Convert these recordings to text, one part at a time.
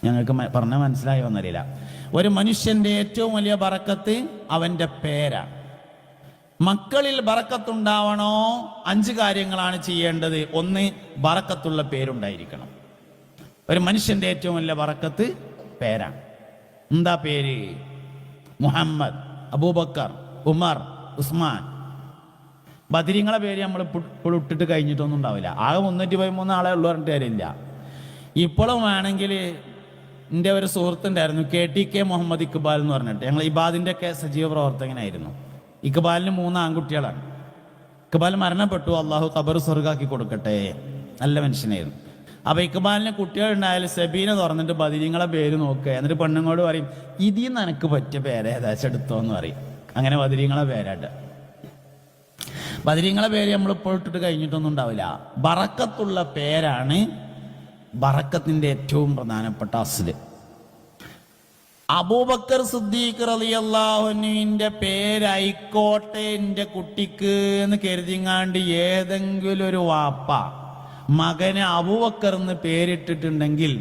ഞങ്ങൾക്ക് പറഞ്ഞാൽ മനസ്സിലായോ എന്നറിയില്ല. ഒരു മനുഷ്യൻ്റെ ഏറ്റവും വലിയ ബറക്കത്ത് അവൻ്റെ പേരാണ്. മക്കളിൽ ബറക്കത്തുണ്ടാവണോ 5 കാര്യങ്ങളാണ് ചെയ്യേണ്ടത്. 1, ബറക്കത്തുള്ള പേരുണ്ടായിരിക്കണം. ഒരു മനുഷ്യൻ്റെ ഏറ്റവും വലിയ ബറക്കത്ത് പേരാണ്. എന്താ പേര്? മുഹമ്മദ്, അബൂബക്കർ, ഉമർ, ഉസ്മാൻ. ബദരീങ്ങളെ പേര് നമ്മൾ ഇപ്പോൾ ഇട്ടിട്ട് കഴിഞ്ഞിട്ടൊന്നും ഉണ്ടാവില്ല. ആകെ 313 ആളെ ഉള്ളു പറഞ്ഞിട്ട് കാര്യമില്ല. ഇപ്പോഴും വേണമെങ്കിൽ എൻ്റെ ഒരു സുഹൃത്തുണ്ടായിരുന്നു KTK മുഹമ്മദ് ഇക്ബാൽ എന്ന് പറഞ്ഞിട്ട്. ഞങ്ങൾ ഇബാദിൻ്റെ ഒക്കെ സജീവ പ്രവർത്തകനായിരുന്നു. ഇക്ബാലിന് 3 ആൺകുട്ടികളാണ്. ഇക്ബാൽ മരണപ്പെട്ടു, അള്ളാഹു ഖബർ സ്വർഗാക്കി കൊടുക്കട്ടെ. നല്ല മനുഷ്യനായിരുന്നു. അപ്പോൾ ഇക്ബാലിന് കുട്ടികളുണ്ടായാലും സെബീന തുറന്നിട്ട് ബദരീങ്ങളെ പേര് നോക്കുക. എന്നിട്ട് പെണ്ണുങ്ങളോട് പറയും, ഇതിൽ നിന്ന് എനിക്ക് പറ്റിയ പേര് ഏതാച്ചും എടുത്തോ എന്ന് പറയും. അങ്ങനെ ബദരീങ്ങളെ പേരാട്ട്. ബദരീങ്ങളെ പേര് നമ്മളിപ്പോൾ ഇട്ടിട്ട് കഴിഞ്ഞിട്ടൊന്നും ഉണ്ടാവില്ല. ബറക്കത്തുള്ള പേരാണ് ബറക്കത്തിൻ്റെ ഏറ്റവും പ്രധാനപ്പെട്ട അസ്ല്. അബൂബക്കർ സിദ്ദീഖ് റളിയല്ലാഹു അൻഹുവിൻ്റെ പേരായിക്കോട്ടെ എൻ്റെ കുട്ടിക്ക് എന്ന് കരുതിങ്ങാണ്ട് ഏതെങ്കിലും ഒരു വാപ്പ മകന് അബൂബക്കർ എന്ന് പേരിട്ടിട്ടുണ്ടെങ്കിൽ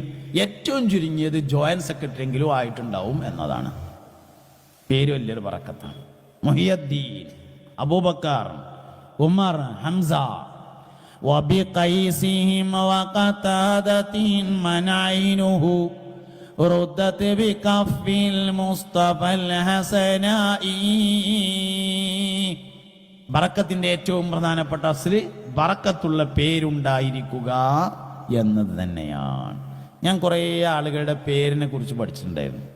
ഏറ്റവും ചുരുങ്ങിയത് ജോയിന്റ് സെക്രട്ടറി എങ്കിലും ആയിട്ടുണ്ടാവും എന്നതാണ്. പേര് വലിയൊരു ബറക്കത്താണ്. മുഹിയുദ്ദീൻ, അബൂബക്കർ, ഉമർ, ഹംസ. وبقيسهم وقتادة منعينه ردت بكف المصطفى الحسناء. ബറക്കത്തിന്റെ ഏറ്റവും പ്രധാനപ്പെട്ട അസ്ല് ബറക്കത്തുള്ള പേരുണ്ടായിരിക്കുക എന്നത് തന്നെയാണ്. ഞാൻ കുറേ ആളുകളുടെ പേരിനെ കുറിച്ച് പഠിച്ചിട്ടുണ്ടായിരുന്നു.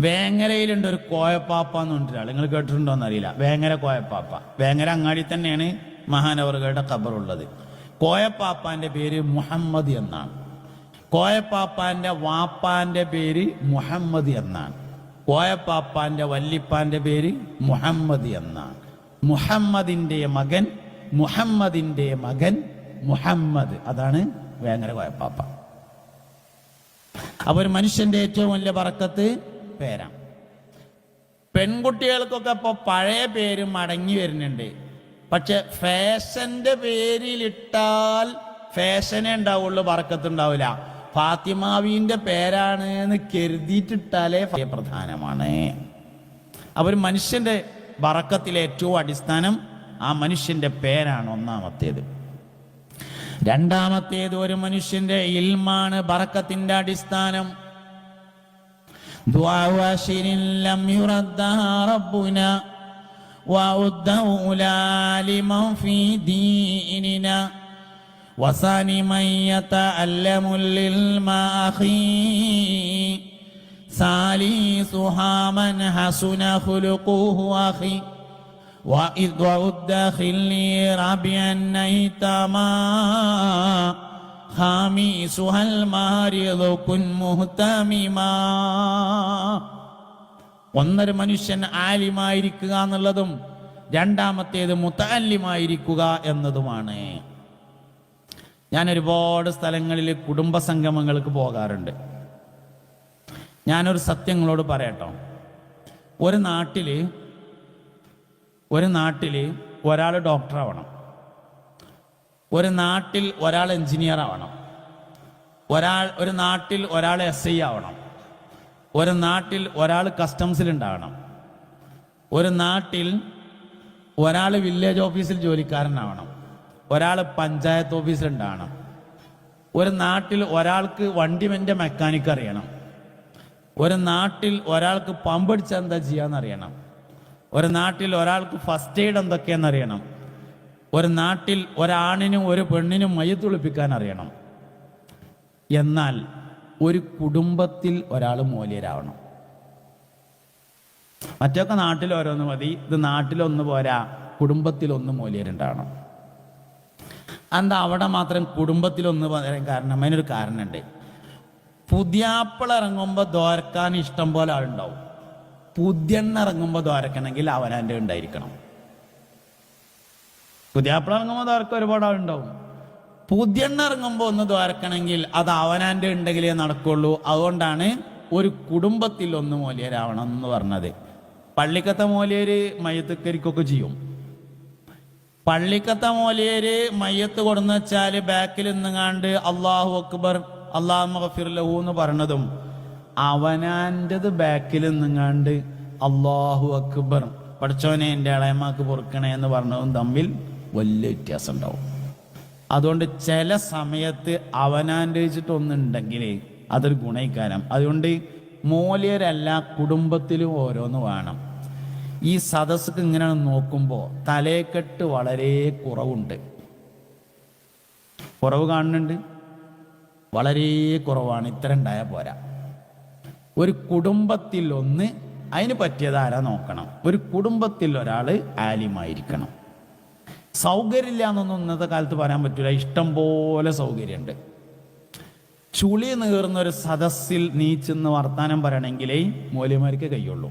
വേങ്ങരയിലുണ്ട് ഒരു കോയപ്പാപ്പ എന്ന് പറഞ്ഞിട്ട് ആൾ, നിങ്ങൾ കേട്ടിട്ടുണ്ടോ എന്നറിയില്ല. വേങ്ങര കോയപ്പാപ്പ. വേങ്ങര അങ്ങാടി തന്നെയാണ് മഹാനവറുകളുടെ ഖബറുള്ളത്. കോയപ്പാപ്പാന്റെ പേര് മുഹമ്മദ് എന്നാണ്. കോയപ്പാപ്പാന്റെ വാപ്പാന്റെ പേര് മുഹമ്മദ് എന്നാണ്. കോയപ്പാപ്പാന്റെ വല്ലിപ്പാന്റെ പേര് മുഹമ്മദ് എന്നാണ്. മുഹമ്മദിന്റെ മകൻ മുഹമ്മദിന്റെ മകൻ മുഹമ്മദ്. അതാണ് വേങ്ങര കോയപ്പാപ്പ. അപ്പൊ ഒരു മനുഷ്യന്റെ ഏറ്റവും വലിയ ബറക്കത്ത് പേരാണ്. പെൺകുട്ടികൾക്കൊക്കെ ഇപ്പൊ പഴയ പേര് മടങ്ങി വരുന്നുണ്ട്. പക്ഷെ ഫാഷന്റെ പേരിലിട്ടാൽ ഫാഷനെ ഉണ്ടാവുള്ളൂ, ബറക്കത്ത് ഉണ്ടാവില്ല. ഫാത്തിമാവിന്റെ പേരാണ് എന്ന് കരുതിയിട്ടിട്ടാലേ പ്രധാനമാണ്. അവർ മനുഷ്യന്റെ ബറക്കത്തിലെ ഏറ്റവും അടിസ്ഥാനം ആ മനുഷ്യന്റെ പേരാണ് ഒന്നാമത്തേത്. രണ്ടാമത്തേത് ഒരു മനുഷ്യന്റെ ഇൽമാണ് ബറക്കത്തിന്റെ അടിസ്ഥാനം. ദുആ റബ്ബുന وأده لمن في ديننا وصاني من يتألم للماخي ساليسها من حسن خلقه أخي وإذ وأدخل لي ربيا نيتما خاميسها المارض كن مهتمما. ഒന്നൊരു മനുഷ്യൻ ആലിമായിരിക്കുക എന്നുള്ളതും രണ്ടാമത്തേത് മുതഅല്ലിമായിരിക്കുക എന്നതുമാണ്. ഞാൻ ഒരുപാട് സ്ഥലങ്ങളിൽ കുടുംബ സംഗമങ്ങൾക്ക് പോകാറുണ്ട്. ഞാനൊരു സത്യങ്ങളോട് പറയട്ടോ. ഒരു നാട്ടിൽ ഒരാൾ ഡോക്ടറാവണം, ഒരു നാട്ടിൽ ഒരാൾ എഞ്ചിനീയർ ആവണം, ഒരു നാട്ടിൽ ഒരാൾ SI ആവണം, ഒരു നാട്ടിൽ ഒരാൾ കസ്റ്റംസിൽ ഉണ്ടാവണം, ഒരു നാട്ടിൽ ഒരാൾ വില്ലേജ് ഓഫീസിൽ ജോലിക്കാരനാവണം, ഒരാൾ പഞ്ചായത്ത് ഓഫീസിൽ ഉണ്ടാവണം, ഒരു നാട്ടിൽ ഒരാൾക്ക് വണ്ടിമെൻ്റെ മെക്കാനിക്ക് അറിയണം, ഒരു നാട്ടിൽ ഒരാൾക്ക് പമ്പടിച്ച എന്താ ചെയ്യാന്നറിയണം, ഒരു നാട്ടിൽ ഒരാൾക്ക് ഫസ്റ്റ് എയ്ഡ് എന്തൊക്കെയെന്നറിയണം, ഒരു നാട്ടിൽ ഒരാണിനും ഒരു പെണ്ണിനും മയ്യത്തുളിപ്പിക്കാൻ അറിയണം. എന്നാൽ ഒരു കുടുംബത്തിൽ ഒരാൾ മൂല്യരാവണം. മറ്റൊക്കെ നാട്ടിൽ ഓരോന്ന് മതി, ഇത് നാട്ടിലൊന്ന് പോരാ, കുടുംബത്തിലൊന്ന് മൂല്യരുണ്ടാവണം. എന്താ അവിടെ മാത്രം കുടുംബത്തിലൊന്ന് പറയാൻ കാരണം? അതിനൊരു കാരണമുണ്ട്. പുതിയാപ്പിള ഇറങ്ങുമ്പോൾ ദോരക്കാൻ ഇഷ്ടം പോലെ ആളുണ്ടാവും. പുതിയെണ്ണ ഇറങ്ങുമ്പോൾ ദോരക്കണമെങ്കിൽ അവനാൻ്റെ ഉണ്ടായിരിക്കണം. പുതിയാപ്പിള ഇറങ്ങുമ്പോൾ ദോരക്കാൻ ഒരുപാട് ആളുണ്ടാവും. പുതിയെണ്ണ ഇറങ്ങുമ്പോൾ ഒന്ന് ദ്വാരക്കണമെങ്കിൽ അത് അവനാൻ്റെ ഉണ്ടെങ്കിലേ നടക്കുള്ളൂ. അതുകൊണ്ടാണ് ഒരു കുടുംബത്തിൽ ഒന്ന് മൂല്യരാവണം എന്ന് പറഞ്ഞത്. പള്ളിക്കത്തെ മൂല്യര് മയ്യത്തുക്കരിക്കൊക്കെ ചെയ്യും. പള്ളിക്കത്തെ മൂല്യര് മയ്യത്ത് കൊടുന്ന് വെച്ചാൽ ബാക്കിൽ നിന്നുകാണ്ട് അല്ലാഹു അക്ബർ അല്ലാഹു മഗ്ഫിർ ലഹു എന്ന് പറഞ്ഞതും അവനാൻ്റെത് ബാക്കിൽ നിങ്ങാണ്ട് അല്ലാഹു അക്ബർ പഠിച്ചവനെ എൻ്റെ ഇളയമാക്ക് പൊറുക്കണേ എന്ന് പറഞ്ഞതും തമ്മിൽ വലിയ വ്യത്യാസം ഉണ്ടാവും. അതുകൊണ്ട് ചില സമയത്ത് അവനാൻ്റെ വെച്ചിട്ടൊന്നുണ്ടെങ്കിൽ അതൊരു ഗുണയിക്കാരം. അതുകൊണ്ട് മോലിയരല്ല കുടുംബത്തിലും ഓരോന്ന് വേണം. ഈ സദസ്സക്ക് ഇങ്ങനെ നോക്കുമ്പോൾ തലേക്കെട്ട് വളരെ കുറവുണ്ട്. കുറവ് കാണുന്നുണ്ട്, വളരെ കുറവാണ്. ഇത്ര ഉണ്ടായാൽ പോരാ. ഒരു കുടുംബത്തിൽ ഒന്ന് അതിന് പറ്റിയത് ആരാ നോക്കണം. ഒരു കുടുംബത്തിൽ ഒരാൾ ആലിമായിരിക്കണം. സൗകര്യമില്ല എന്നൊന്നും ഇന്നത്തെ കാലത്ത് പറയാൻ പറ്റില്ല. ഇഷ്ടം പോലെ സൗകര്യമുണ്ട്. ചുളി നീർന്ന ഒരു സദസ്സിൽ നീച്ചെന്ന് വർത്താനം പറയണമെങ്കിലേ മൗലവിമാർക്ക് കഴിയുള്ളൂ.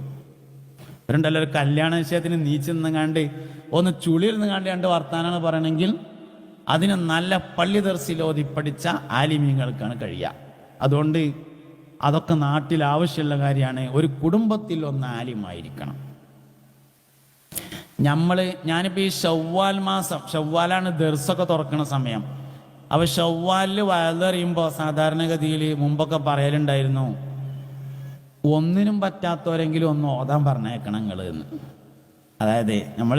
ഇവരുണ്ടല്ലോ ഒരു കല്യാണ വിഷയത്തിന് നീച്ചെന്നുകാണ്ട് ഒന്ന് ചുളിയിൽ നിന്നാണ്ട് രണ്ട് വർത്താനാണ് പറയണമെങ്കിൽ അതിന് നല്ല പള്ളി ദർസിലോതി പഠിച്ച ആലിമീങ്ങൾക്കാണ് കഴിയുക. അതുകൊണ്ട് അതൊക്കെ നാട്ടിൽ ആവശ്യമുള്ള കാര്യമാണ്. ഒരു കുടുംബത്തിൽ ഒന്ന് ആലിമായിരിക്കണം. ഞാനിപ്പോൾ ഈ ഷവ്വാൽ മാസം, ഷവ്വാലാണ് ദർസൊക്കെ തുറക്കുന്ന സമയം. അപ്പോൾ ഷവ്വാലിൽ വയലറിയുമ്പോൾ സാധാരണഗതിയിൽ മുമ്പൊക്കെ പറയലുണ്ടായിരുന്നു, ഒന്നിനും പറ്റാത്തവരെങ്കിലും ഒന്ന് ഓതാൻ പറഞ്ഞേക്കണം നിങ്ങൾ എന്ന്. അതായത് നമ്മൾ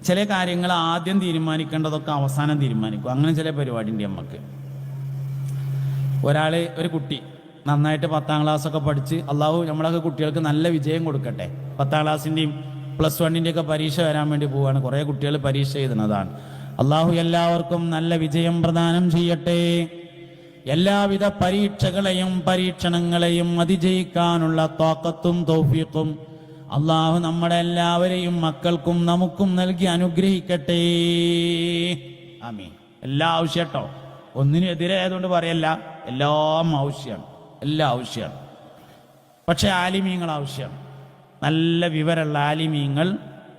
ചില കാര്യങ്ങൾ ആദ്യം തീരുമാനിക്കേണ്ടതൊക്കെ അവസാനം തീരുമാനിക്കും. അങ്ങനെ ചില പരിപാടി ഉണ്ട് നമുക്ക്. ഒരു കുട്ടി നന്നായിട്ട് 10ാം ക്ലാസ്സൊക്കെ പഠിച്ച്, അള്ളാഹു നമ്മളൊക്കെ കുട്ടികൾക്ക് നല്ല വിജയം കൊടുക്കട്ടെ. 10ാം ക്ലാസ്സിൻ്റെയും +1-ൻ്റെയൊക്കെ പരീക്ഷ വരാൻ വേണ്ടി പോവുകയാണ്. കുറേ കുട്ടികൾ പരീക്ഷ എഴുതുന്നതാണ്. അള്ളാഹു എല്ലാവർക്കും നല്ല വിജയം പ്രദാനം ചെയ്യട്ടെ. എല്ലാവിധ പരീക്ഷകളെയും പരീക്ഷണങ്ങളെയും അതിജയിക്കാനുള്ള ത്വാഖത്തും തൗഫീഖും അള്ളാഹു നമ്മുടെ എല്ലാവരെയും മക്കൾക്കും നമുക്കും നൽകി അനുഗ്രഹിക്കട്ടെ. ആമീൻ. എല്ലാ ആവശ്യം കേട്ടോ, ഒന്നിനും എതിരെ ആയതുകൊണ്ട് പറയല്ല, എല്ലാം ആവശ്യമാണ്, എല്ലാം ആവശ്യമാണ്. പക്ഷെ ആലിമീങ്ങൾ ആവശ്യമാണ്. നല്ല വിവരമുള്ള ആലിമീങ്ങൾ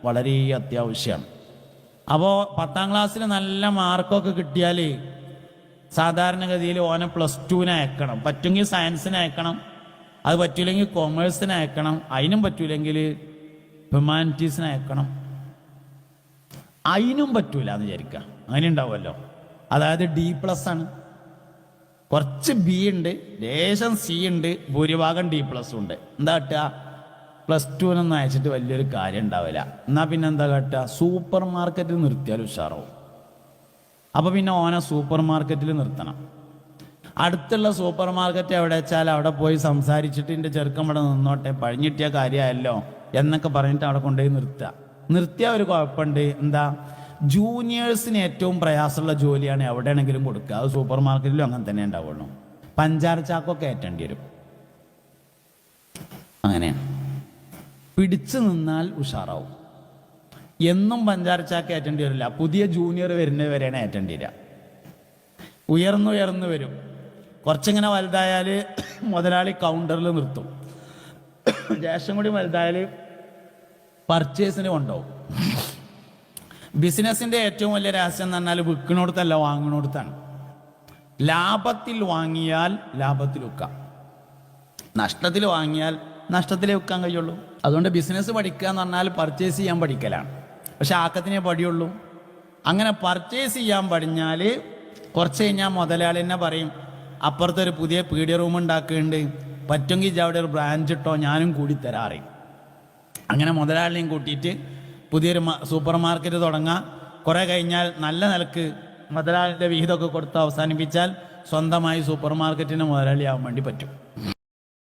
വളരെ അത്യാവശ്യമാണ്. അപ്പോൾ 10ാം ക്ലാസ്സിൽ നല്ല മാർക്കൊക്കെ കിട്ടിയാൽ സാധാരണഗതിയിൽ ഓനെ +2-ന് അയക്കണം. പറ്റുമെങ്കിൽ സയൻസിന് അയക്കണം, അത് പറ്റില്ലെങ്കിൽ കൊമേഴ്സിന് അയക്കണം, അതിനും പറ്റൂലെങ്കിൽ ഹ്യൂമാനിറ്റീസിന് അയക്കണം. അതിനും പറ്റൂല എന്ന് വിചാരിക്കുക, അങ്ങനെ ഉണ്ടാവുമല്ലോ. അതായത് D+ ആണ്, കുറച്ച് B ഉണ്ട്, ലേശം C ഉണ്ട്, ഭൂരിഭാഗം D+ ഉണ്ട്. എന്താ കാട്ടുക, +2-നൊന്നും അയച്ചിട്ട് വലിയൊരു കാര്യം ഉണ്ടാവില്ല. എന്നാൽ പിന്നെ എന്താ കാട്ടുക, സൂപ്പർ മാർക്കറ്റിൽ നിർത്തിയാൽ ഉഷാറാവും. അപ്പോൾ പിന്നെ ഓനെ സൂപ്പർ മാർക്കറ്റിൽ നിർത്തണം. അടുത്തുള്ള സൂപ്പർ മാർക്കറ്റ് എവിടെ വെച്ചാൽ അവിടെ പോയി സംസാരിച്ചിട്ട് എൻ്റെ ചെറുക്കം ഇവിടെ നിന്നോട്ടെ, പഴിഞ്ഞിട്ടിയ കാര്യമല്ലോ എന്നൊക്കെ പറഞ്ഞിട്ട് അവിടെ കൊണ്ടുപോയി നിർത്തിയ ഒരു കുഴപ്പമുണ്ട്. എന്താ, ജൂനിയേഴ്സിന് ഏറ്റവും പ്രയാസമുള്ള ജോലിയാണ് എവിടെയാണെങ്കിലും കൊടുക്കുക. അത് സൂപ്പർ മാർക്കറ്റിലും അങ്ങനെ തന്നെ ഉണ്ടാവുള്ളൂ. പഞ്ചാര ചാക്കൊക്കെ ഏറ്റേണ്ടി വരും. അങ്ങനെയാണ്. പിടിച്ചു നിന്നാൽ ഉഷാറാവും. എന്നും പഞ്ചാര ചാക്ക് ഏറ്റേണ്ടി വരില്ല. പുതിയ ജൂനിയർ വരുന്നത് വരെയാണ് ഏറ്റേണ്ടി വരിക. ഉയർന്നു വരും. കുറച്ചിങ്ങനെ വലുതായാൽ മുതലാളി കൗണ്ടറിൽ നിർത്തും. ശേഷം കൂടി വലുതായാൽ പർച്ചേസിന് കൊണ്ടുപോകും. ബിസിനസ്സിൻ്റെ ഏറ്റവും വലിയ രഹസ്യം എന്ന് പറഞ്ഞാൽ വിൽക്കണോടത്തല്ല, വാങ്ങണോടത്താണ്. ലാഭത്തിൽ വാങ്ങിയാൽ ലാഭത്തിൽ വിൽക്കാം, നഷ്ടത്തിൽ വാങ്ങിയാൽ നഷ്ടത്തിലേ വിൽക്കാൻ കഴിയുള്ളൂ. അതുകൊണ്ട് ബിസിനസ് പഠിക്കുക എന്ന് പറഞ്ഞാൽ പർച്ചേസ് ചെയ്യാൻ പഠിക്കലാണ്. പക്ഷെ ആക്കത്തിനേ പഠിയുള്ളൂ. അങ്ങനെ പർച്ചേസ് ചെയ്യാൻ പഠിഞ്ഞാൽ കുറച്ച് കഴിഞ്ഞാൽ മുതലാളി തന്നെ പറയും, അപ്പുറത്തൊരു പുതിയ പീഡിയ റൂം ഉണ്ടാക്കുന്നുണ്ട്, പറ്റുമെങ്കിൽ അവിടെ ഒരു ബ്രാഞ്ച് ഇട്ടോ, ഞാനും കൂടി തരാറ്. അങ്ങനെ മുതലാളിനെയും കൂട്ടിയിട്ട് പുതിയൊരു സൂപ്പർ മാർക്കറ്റ് തുടങ്ങാം. കുറേ കഴിഞ്ഞാൽ നല്ല നിലക്ക് മുതലാളിൻ്റെ വിഹിതമൊക്കെ കൊടുത്ത് അവസാനിപ്പിച്ചാൽ സ്വന്തമായി സൂപ്പർ മാർക്കറ്റിന് മുതലാളിയാവാൻ വേണ്ടി പറ്റും.